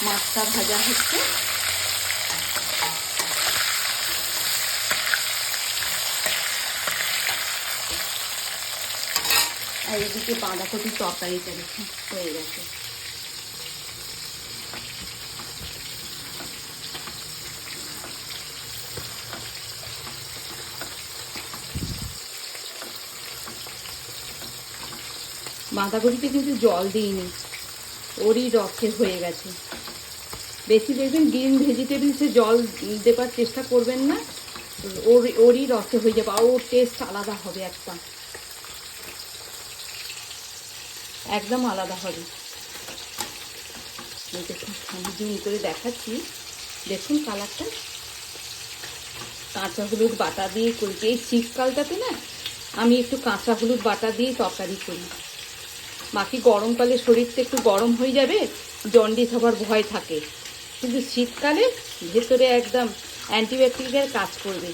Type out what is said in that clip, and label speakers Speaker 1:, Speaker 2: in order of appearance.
Speaker 1: মাছটা ভাজা হচ্ছে। আর এদিকে বাঁধাকপির তরকারিটা দেখুন হয়ে গেছে। বাঁধাকপিতে কিন্তু জল দিইনি, ওরই রসে হয়ে গেছে। বেশি দেখবেন গ্রিন ভেজিটেবলসে জল দেবার চেষ্টা করবেন না, ওরই রসে হয়ে যাবে, আর ওর টেস্ট আলাদা হবে, একদম আলাদা হবে। দেখুন আমি জুম করে দেখাচ্ছি, দেখুন কালারটা। কাঁচা হলুদ বাটা দিয়ে করি, এই শীতকালটাতে না আমি একটু কাঁচা হলুদ বাটা দিয়ে তরকারি করি। বাকি গরমকালে শরীরটা একটু গরম হয়ে যাবে, জন্ডিস হবার ভয় থাকে, কিন্তু শীতকালে ভেতরে একদম অ্যান্টিবায়োটিকের কাজ করবে।